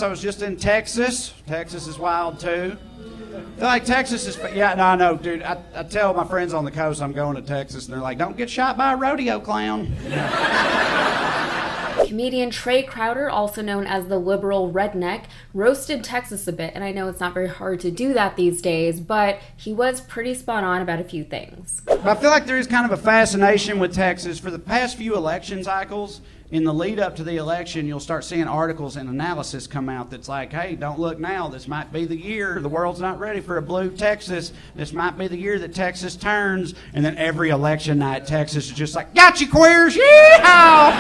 I was just in Texas. Texas is wild too. I feel like Texas is, yeah, no, I know, dude. I tell my friends on the coast I'm going to Texas, and they're like, don't get shot by a rodeo clown. Comedian Trae Crowder, also known as the Liberal Redneck, roasted Texas a bit, and I know it's not very hard to do that these days, but he was pretty spot on about a few things. But I feel like there is kind of a fascination with Texas. For the past few election cycles, in the lead up to the election, you'll start seeing articles and analysis come out that's like, hey, don't look now. This might be the year. The world's not ready for a blue Texas. This might be the year that Texas turns. And then every election night, Texas is just like, got you queers. Yeehaw!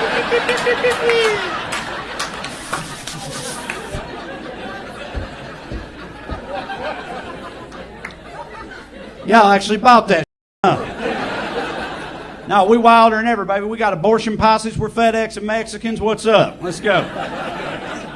Y'all actually bought that. No, we wilder than ever, baby. We got abortion posses. We're FedEx and Mexicans. What's up? Let's go.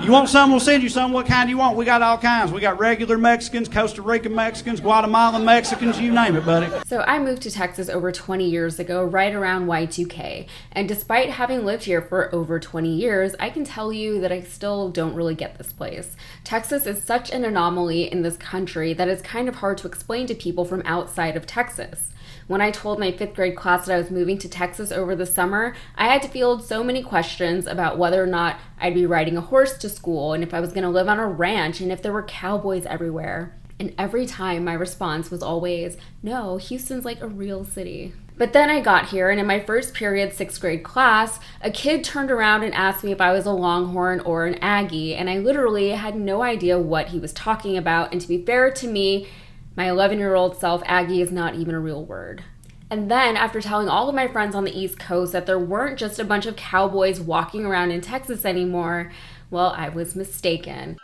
You want some? We'll send you some. What kind do you want? We got all kinds. We got regular Mexicans, Costa Rican Mexicans, Guatemalan Mexicans, you name it, buddy. So I moved to Texas over 20 years ago, right around Y2K. And despite having lived here for over 20 years, I can tell you that I still don't really get this place. Texas is such an anomaly in this country that it's kind of hard to explain to people from outside of Texas. When I told my 5th grade class that I was moving to Texas over the summer, I had to field so many questions about whether or not I'd be riding a horse to school, and if I was going to live on a ranch, and if there were cowboys everywhere. And every time my response was always, no, Houston's like a real city. But then I got here, and in my first period 6th grade class, a kid turned around and asked me if I was a Longhorn or an Aggie, and I literally had no idea what he was talking about. And to be fair to me, my 11-year-old self, Aggie is not even a real word. And then, after telling all of my friends on the East Coast that there weren't just a bunch of cowboys walking around in Texas anymore, well, I was mistaken.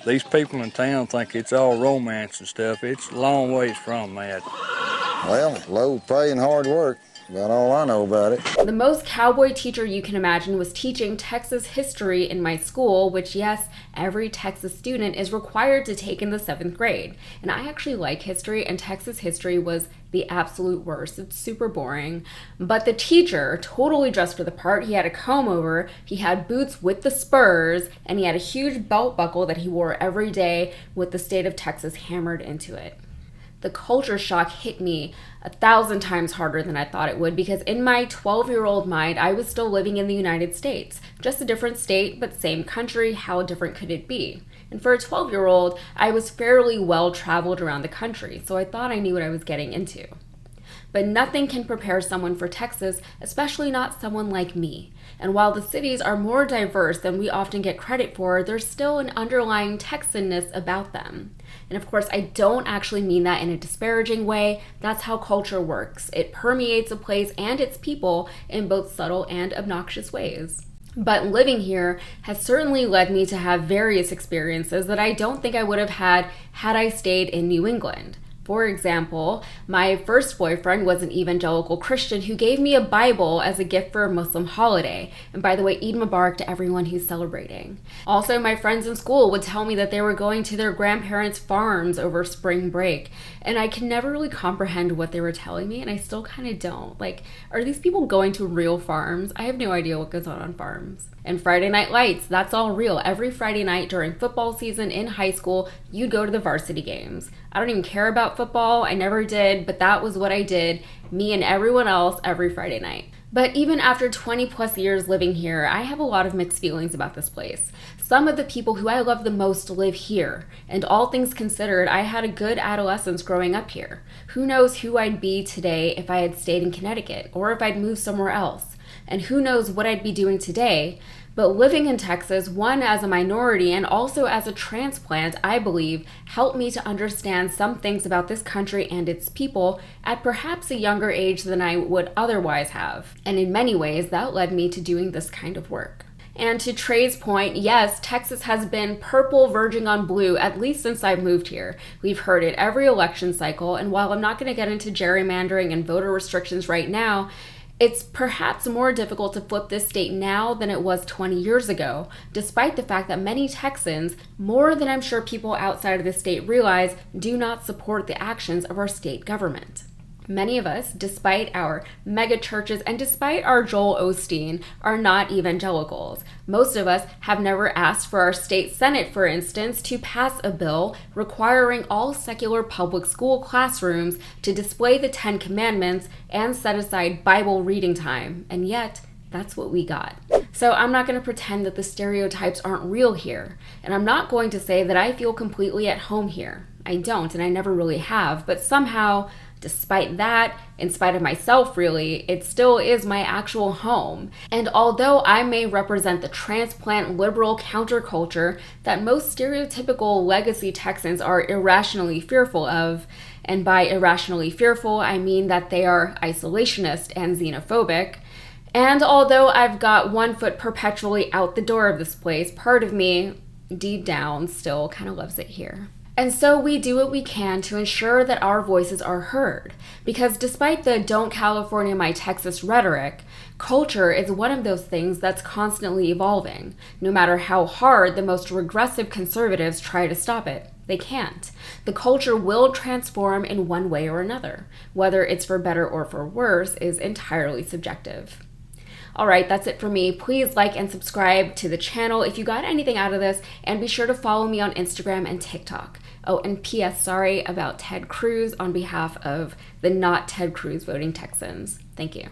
These people in town think it's all romance and stuff. It's a long ways from that. Well, low pay and hard work. About all I know about it. The most cowboy teacher you can imagine was teaching Texas history in my school, which, yes, every Texas student is required to take in the 7th grade. And I actually like history, and Texas history was the absolute worst. It's super boring. But the teacher, totally dressed for the part, he had a comb over, he had boots with the spurs, and he had a huge belt buckle that he wore every day with the state of Texas hammered into it. The culture shock hit me 1,000 times harder than I thought it would, because in my 12-year-old mind, I was still living in the United States. Just a different state, but same country. How different could it be? And for a 12-year-old, I was fairly well traveled around the country, so I thought I knew what I was getting into. But nothing can prepare someone for Texas, especially not someone like me. And while the cities are more diverse than we often get credit for, there's still an underlying Texanness about them. And of course, I don't actually mean that in a disparaging way. That's how culture works. It permeates a place and its people in both subtle and obnoxious ways. But living here has certainly led me to have various experiences that I don't think I would have had I stayed in New England. For example, my first boyfriend was an evangelical Christian who gave me a Bible as a gift for a Muslim holiday. And by the way, Eid Mubarak to everyone who's celebrating. Also, my friends in school would tell me that they were going to their grandparents' farms over spring break. And I can never really comprehend what they were telling me, and I still kind of don't. Like, are these people going to real farms? I have no idea what goes on farms. And Friday Night Lights, that's all real. Every Friday night during football season in high school, you'd go to the varsity games. I don't even care about football. I never did, but that was what I did, me and everyone else, every Friday night. But even after 20 plus years living here, I have a lot of mixed feelings about this place. Some of the people who I love the most live here, and all things considered, I had a good adolescence growing up here. Who knows who I'd be today if I had stayed in Connecticut, or if I'd moved somewhere else. And who knows what I'd be doing today. But living in Texas, one as a minority and also as a transplant, I believe, helped me to understand some things about this country and its people at perhaps a younger age than I would otherwise have. And in many ways, that led me to doing this kind of work. And to Trae's point, yes, Texas has been purple verging on blue, at least since I've moved here. We've heard it every election cycle, and while I'm not going to get into gerrymandering and voter restrictions right now, it's perhaps more difficult to flip this state now than it was 20 years ago, despite the fact that many Texans, more than I'm sure people outside of the state realize, do not support the actions of our state government. Many of us, despite our mega churches and despite our Joel Osteen, are not evangelicals. Most of us have never asked for our state senate, for instance, to pass a bill requiring all secular public school classrooms to display the 10 Commandments and set aside Bible reading time. And yet, that's what we got. So I'm not going to pretend that the stereotypes aren't real here. And I'm not going to say that I feel completely at home here. I don't, and I never really have. But somehow, despite that, in spite of myself really, it still is my actual home. And although I may represent the transplant liberal counterculture that most stereotypical legacy Texans are irrationally fearful of, and by irrationally fearful, I mean that they are isolationist and xenophobic, and although I've got one foot perpetually out the door of this place, part of me, deep down, still kind of loves it here. And so we do what we can to ensure that our voices are heard. Because despite the "Don't California my Texas" rhetoric, culture is one of those things that's constantly evolving. No matter how hard the most regressive conservatives try to stop it, they can't. The culture will transform in one way or another. Whether it's for better or for worse is entirely subjective. All right, that's it for me. Please like and subscribe to the channel if you got anything out of this, and be sure to follow me on Instagram and TikTok. Oh, and P.S. sorry about Ted Cruz on behalf of the not Ted Cruz voting Texans. Thank you.